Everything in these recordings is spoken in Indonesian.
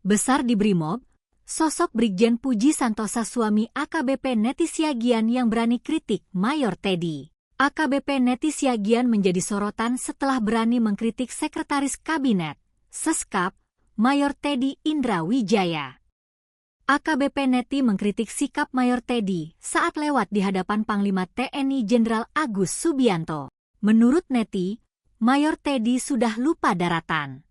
Besar di Brimob, sosok Brigjen Puji Santosa suami AKBP Neti Siagian yang berani kritik Mayor Teddy. AKBP Neti Siagian menjadi sorotan setelah berani mengkritik Sekretaris Kabinet, Seskap, Mayor Teddy Indra Wijaya. AKBP Neti mengkritik sikap Mayor Teddy saat lewat di hadapan Panglima TNI Jenderal Agus Subianto. Menurut Neti, Mayor Teddy sudah lupa daratan.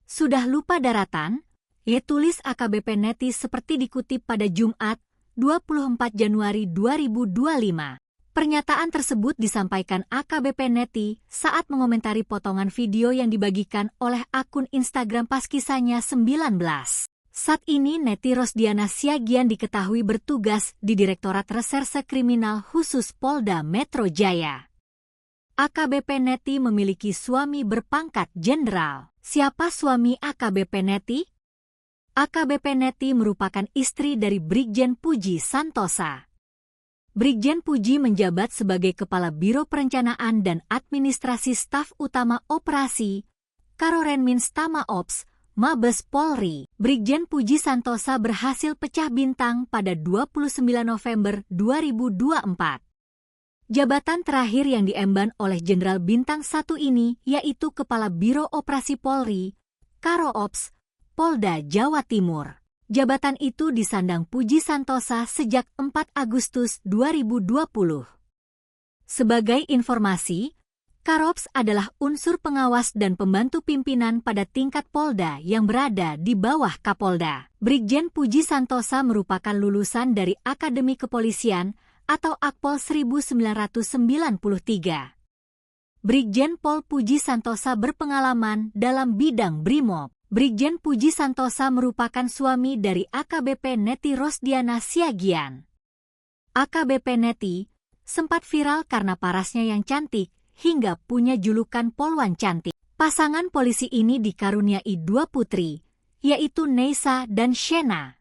Sudah lupa daratan? Tulis AKBP Neti seperti dikutip pada Jumat, 24 Januari 2025. Pernyataan tersebut disampaikan AKBP Neti saat mengomentari potongan video yang dibagikan oleh akun Instagram pas kisahnya 19. Saat ini Neti Rosdiana Siagian diketahui bertugas di Direktorat Reserse Kriminal Khusus Polda Metro Jaya. AKBP Neti memiliki suami berpangkat jenderal. Siapa suami AKBP Neti? AKBP Neti merupakan istri dari Brigjen Puji Santosa. Brigjen Puji menjabat sebagai Kepala Biro Perencanaan dan Administrasi Staf Utama Operasi, Karorenmin Stama Ops, Mabes Polri. Brigjen Puji Santosa berhasil pecah bintang pada 29 November 2024. Jabatan terakhir yang diemban oleh Jenderal Bintang 1 ini yaitu Kepala Biro Operasi Polri, Karo Ops, Polda Jawa Timur. Jabatan itu disandang Puji Santosa sejak 4 Agustus 2020. Sebagai informasi, Karops adalah unsur pengawas dan pembantu pimpinan pada tingkat Polda yang berada di bawah Kapolda. Brigjen Puji Santosa merupakan lulusan dari Akademi Kepolisian atau Akpol 1993. Brigjen Pol Puji Santosa berpengalaman dalam bidang Brimob. Brigjen Puji Santosa merupakan suami dari AKBP Neti Rosdiana Siagian. AKBP Neti sempat viral karena parasnya yang cantik hingga punya julukan Polwan Cantik. Pasangan polisi ini dikaruniai 2 putri, yaitu Neisa dan Shena.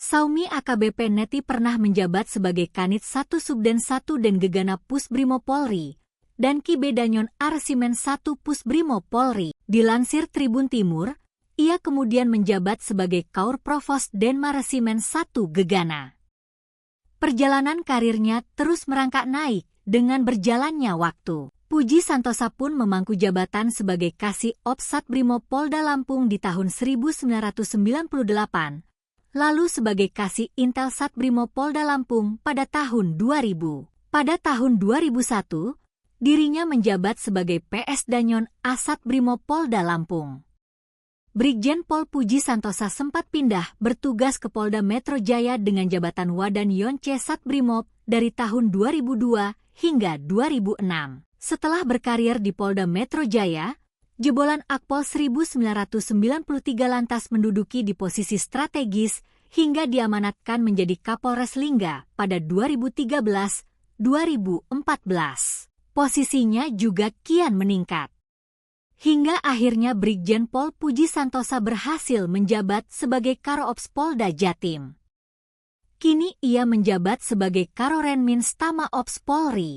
Saumi AKBP Neti pernah menjabat sebagai Kanit 1 Subden 1 dan Gegana Pusbrimo Polri dan Kibedanyon Arsimen 1 Pusbrimo Polri. Dilansir Tribun Timur, ia kemudian menjabat sebagai Kaur Provos Denma Resimen 1 Gegana. Perjalanan karirnya terus merangkak naik dengan berjalannya waktu. Puji Santosa pun memangku jabatan sebagai Kasih Ops Satbrimo Polda Lampung di tahun 1998. Lalu sebagai Kasih Intel Satbrimo Polda Lampung pada tahun 2000. Pada tahun 2001, dirinya menjabat sebagai PS Danyon Asat Brimo Polda Lampung. Brigjen Pol Puji Santosa sempat pindah bertugas ke Polda Metro Jaya dengan jabatan Wadan Yonce Satbrimob dari tahun 2002 hingga 2006. Setelah berkarir di Polda Metro Jaya, jebolan Akpol 1993 lantas menduduki di posisi strategis hingga diamanatkan menjadi Kapolres Lingga pada 2013-2014. Posisinya juga kian meningkat. Hingga akhirnya Brigjen Pol Puji Santosa berhasil menjabat sebagai Karo Ops Polda Jatim. Kini ia menjabat sebagai Karorenmin Stama Ops Polri.